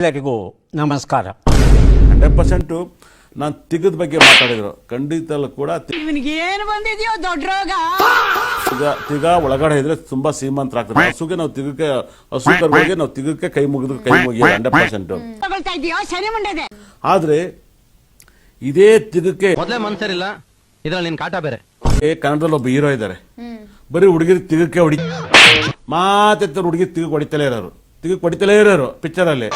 ಎಲ್ಲರಿಗೂ ನಮಸ್ಕಾರ. 100% ನಾನು ತಿಗದ ಬಗ್ಗೆ ಮಾತಾಡಿದ್ರು. ಖಂಡಿತ ಕೂಡ ಏನು ಬಂದಿದೆಯೋ ದೊಡ್ಡ ರೋಗ. ತಿಗ ಒಳಗಡೆ ಇದ್ರೆ ತುಂಬಾ ಶ್ರೀಮಂತರಾಗ್ತದೆ. ಹಸುಗೆ ನಾವು ಹಸುಗಳಿಗೆ ನಾವು ತಿಗಕ್ಕೆ ಕೈ ಮುಗಿದು 100%. ಶನಿ ಮುಂಡೆ. ಆದ್ರೆ ಇದೇ ತಿಗಕ್ಕೆ ಮೊದಲೇ ಮನ್ಸರಿಲ್ಲ, ಇದ್ರಲ್ಲಿ ನಿನ್ ಕಾಟ ಬೇರೆ. ಕನ್ನಡದಲ್ಲಿ ಒಬ್ಬ ಹೀರೋ ಇದ್ದಾರೆ, ಬರೀ ಹುಡುಗಿರು ತಿಗಕ್ಕೆ ಹೊಡಿ ಮಾತೆತ್ತ ಹುಡುಗಿ ತಿಗಕ್ಕೆ ಹೊಡಿತಲೇ ಇರೋರು, ತಿಗಕ್ಕೆ ಹೊಡಿತಲೇ ಇರೋರು ಪಿಕ್ಚರ್ ಅಲ್ಲಿ.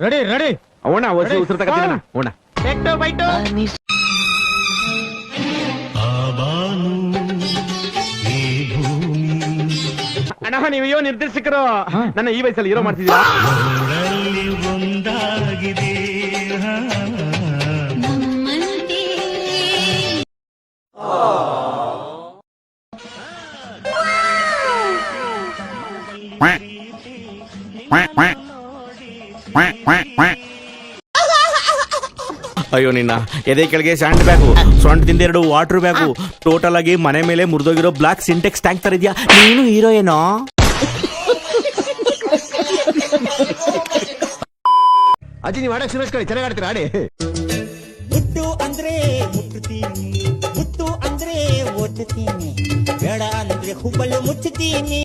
ರೆಡಿ ರೆಡಿ ಅವಣ ಉಸಿರು ತಗತ್ತಿನ ಅವಣ ಬೆಟ್ಟು ಬೈಟು ಅಣ್ಣ, ನೀವಯ್ಯೋ ನಿರ್ದೇಶಕರು, ನನ್ನ ಈ ವಯಸ್ಸಲ್ಲಿ ಹೀರೋ ಮಾಡ್ತಿದ್ದೀರಾ? ಅಯ್ಯೋ ನಿನ್ನ ಎದೆ ಕೆಳಗೆ ಸ್ಯಾಂಡ್ ಬ್ಯಾಗು, ಸೊಂಟದಿಂದ 2 ವಾಟರ್ ಬ್ಯಾಗು, ಟೋಟಲ್ ಆಗಿ ಮನೆ ಮೇಲೆ ಮುರಿದೋಗಿರೋ ಬ್ಲಾಕ್ ಸಿಂಟೆಕ್ಸ್ ಟ್ಯಾಂಕ್ ತರ ಇದೆಯಾ. ನೀನು ಹೀರೋ ಏನೋ? ಅಜ್ಜಿ, ನೀವು ಆಡಕ್ ಸುರೇಶ್ಕಳಿ ಚೆನ್ನಾಗಿ ಆಡ್ತೀರಾ, ಆಡಿ. ಮುಟ್ಟು ಅಂದ್ರೆ ಮುಟ್ಟುತ್ತೀನಿ, ಮುಟ್ಟು ಅಂದ್ರೆ ಒತ್ತುತ್ತೀನಿ, ಬೇಡ ಅಂದ್ರೆ ಹುಬ್ಬಳ್ಳಿ ಮುಚ್ಚುತ್ತೀನಿ,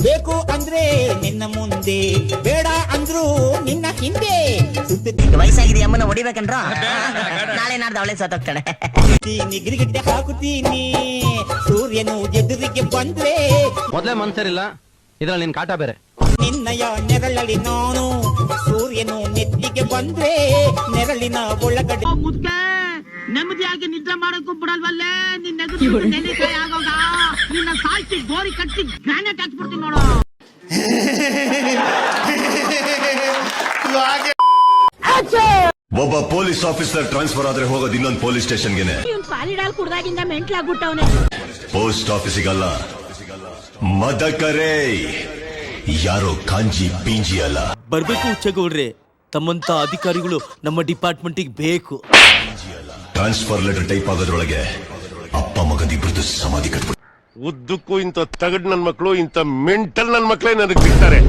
ಬೇಕು ಅಂದ್ರೆ ನಿನ್ನ ಮುಂದೆ, ಬೇಡ ಅಂದ್ರು ನಿನ್ನ ಹಿಂದೆ ಸುತ್ತೀನಿ. ವಯಸ್ಸಾಗಿದೆ ಅಮ್ಮನ ಹೊಡಿಬೇಕಂದ್ರ ನಾಳೆ ನಾಡ್ದು ಅವಳೆ ಸತ್ತೋಗ್ತಾಳೆ. ಗಿರಿಗಿಟ್ಟೆ ಹಾಕುತ್ತೀನಿ, ಸೂರ್ಯನು ಎದುರಿಗೆ ಬಂದ್ರೆ ಮೊದಲೇ ಮನ್ಸರಿಲ್ಲ, ಇದ್ರಲ್ಲಿ ನಿನ್ ಕಾಟ ಬೇರೆ. ನಿನ್ನಯ ನೆರಳಲ್ಲಿ ನಾನು, ಸೂರ್ಯನು ನೆತ್ತಿಗೆ ಬಂದ್ರೆ ನೆರಳಿನ ಒಳಗಡೆ ನೆಮ್ಮದಿಯಾಗಿ ನಿದ್ರೆ ಮಾಡೋಕ್ಕೂ ಬಿಡಲ್ವಲ್ಲೇ. ನಿನ್ನ ಆಗೋಗ ನಿನ್ನ ಸಾಲ್ಸಿ ಗೋರಿ ಕಟ್ಟಿ ಗ್ರಾನೇಟ್ ಹಾಕ್ಬಿಡ್ತೀನಿ ನೋಡು. ಒಬ್ಬ ಪೊಲೀಸ್ ಆಫೀಸರ್ ಟ್ರಾನ್ಸ್ಫರ್ ಆದ್ರೆ ಹೋಗೋದು ಇನ್ನೊಂದು ಪೊಲೀಸ್ ಸ್ಟೇಷನ್ಗೆನೆ. ಪಾಲಿಡಾಲ್ ಕುಡ್ದಾಗಿಂದ ಮೆಂಟ್ಲಾಗ್ಬಿಟ್ಟವನೆ. ಪೋಸ್ಟ್ ಆಫೀಸಿಗಲ್ಲ, ಮದಕರೇ, ಯಾರೋ ಕಾಂಜಿ ಪಿಂಜಿ ಅಲ್ಲ. ಬರ್ಬೇಕು ಹುಚ್ಚಗೌಡ್ರೆ, ತಮ್ಮಂತ ಅಧಿಕಾರಿಗಳು ನಮ್ಮ ಡಿಪಾರ್ಟ್ಮೆಂಟಿಗೆ ಬೇಕು. ಟ್ರಾನ್ಸ್ಫರ್ ಲೆಟರ್ ಟೈಪ್ ಆಗೋದ್ರೊಳಗೆ ಅಪ್ಪ ಮಗದಿಬ್ರದ್ದು ಸಮಾಧಿ ಕಟ್ಬಿಟ್ಟು ಉದ್ದಕ್ಕೂ ಇಂಥ ತಗಡ್ ನನ್ ಮಕ್ಕಳು, ಇಂಥ ಮೆಂಟಲ್ ನನ್ ಮಕ್ಕಳೇ ನನಗೆ ಸಿಗ್ತಾರೆ.